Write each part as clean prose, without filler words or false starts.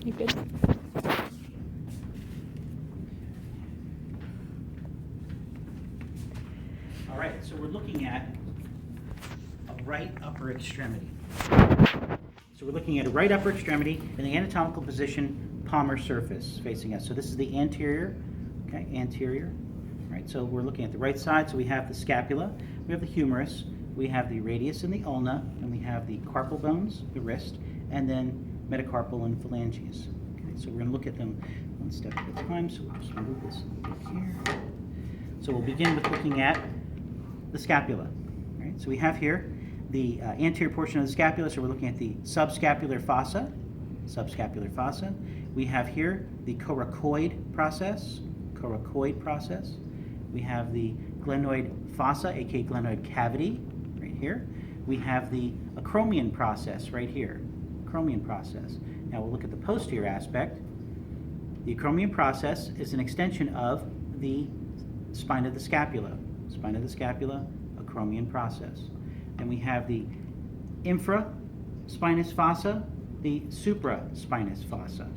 You good? All right, so we're looking at a right upper extremity. So we're looking at a right upper extremity in the anatomical position, palmar surface facing us. So this is the anterior, okay, anterior. All right, so we're looking at the right side. So we have the scapula, we have the humerus, we have the radius and the ulna, and we have the carpal bones, the wrist, and then metacarpal and phalanges. Okay, so we're going to look at them one step at a time. So we'll just move this here. So we'll begin with looking at the scapula. Right? So we have here the anterior portion of the scapula, so we're looking at the subscapular fossa. Subscapular fossa. We have here the coracoid process. Coracoid process. We have the glenoid fossa, aka glenoid cavity, right here. We have the acromion process right here. Acromion process. Now we'll look at the posterior aspect. The acromion process is an extension of the spine of the scapula. Spine of the scapula, acromion process. Then we have the infraspinous fossa, the supraspinous fossa.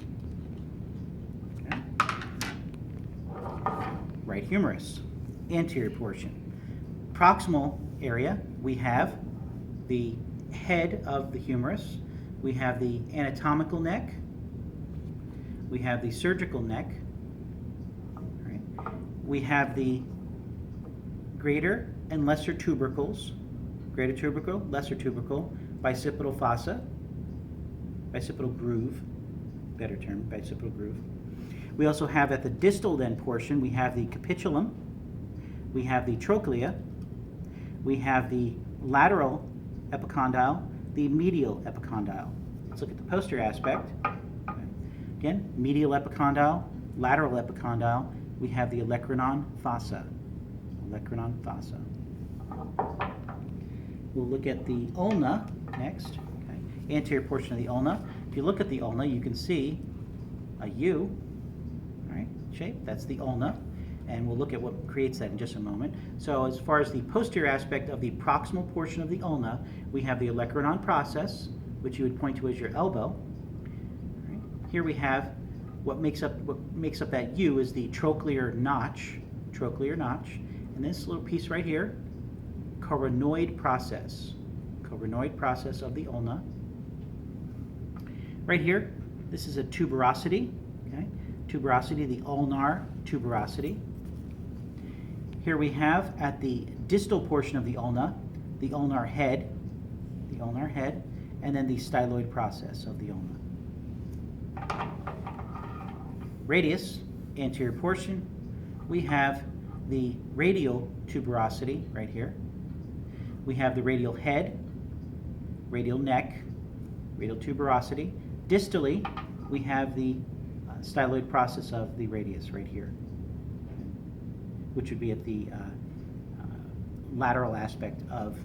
Okay. Right humerus, anterior portion. Proximal area, we have the head of the humerus, we have the anatomical neck, we have the surgical neck, right? We have the greater and lesser tubercles, greater tubercle, lesser tubercle, bicipital fossa, bicipital groove, better term, bicipital groove. We also have at the distal then portion, we have the capitulum, we have the trochlea, we have the lateral epicondyle, the medial epicondyle. Let's look at the posterior aspect. Okay. Again, medial epicondyle, lateral epicondyle, we have the olecranon fossa. Olecranon fossa. We'll look at the ulna next. Okay. Anterior portion of the ulna. If you look at the ulna, you can see a U, right, shape. That's the ulna. And we'll look at what creates that in just a moment. So as far as the posterior aspect of the proximal portion of the ulna, we have the olecranon process, which you would point to as your elbow. Right. Here we have what makes up that U is the trochlear notch. Trochlear notch. And this little piece right here, coronoid process. Coronoid process of the ulna. Right here, this is a tuberosity. Okay? Tuberosity, the ulnar tuberosity. Here we have at the distal portion of the ulnar head, and then the styloid process of the ulna. Radius, anterior portion, we have the radial tuberosity right here. We have the radial head, radial neck, radial tuberosity. Distally, we have the styloid process of the radius right here, which would be at the lateral aspect of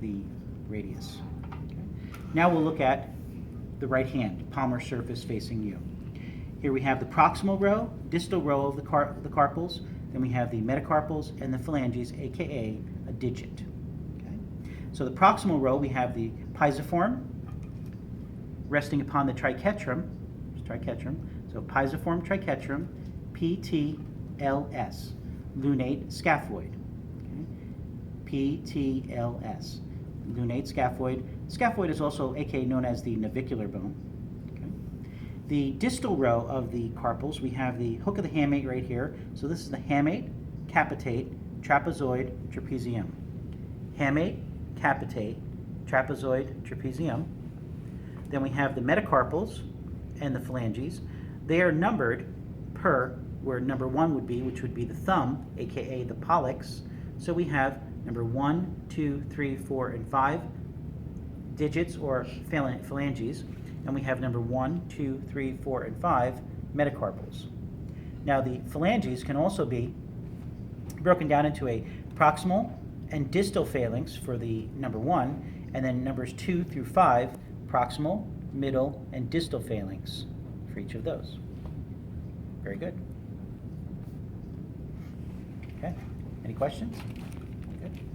the radius. Okay. Now we'll look at the right hand, palmar surface facing you. Here we have the proximal row, distal row of the carpals. Then we have the metacarpals and the phalanges, aka a digit. Okay. So the proximal row, we have the pisiform resting upon the triquetrum. So pisiform triquetrum, PTLS, lunate scaphoid. Okay. PTLS, lunate scaphoid. Scaphoid is also aka known as the navicular bone. The distal row of the carpals, we have the hook of the hamate right here. So this is the hamate, capitate, trapezoid, trapezium. Hamate, capitate, trapezoid, trapezium. Then we have the metacarpals and the phalanges. They are numbered per where number 1 would be, which would be the thumb, aka the pollex. So we have number 1, 2, 3, 4, and 5 digits or phalanges. And we have number 1, 2, 3, 4, and 5 metacarpals. Now the phalanges can also be broken down into a proximal and distal phalanx for the number 1, and then numbers 2 through 5, proximal, middle, and distal phalanx for each of those. Very good. Okay, any questions? Good.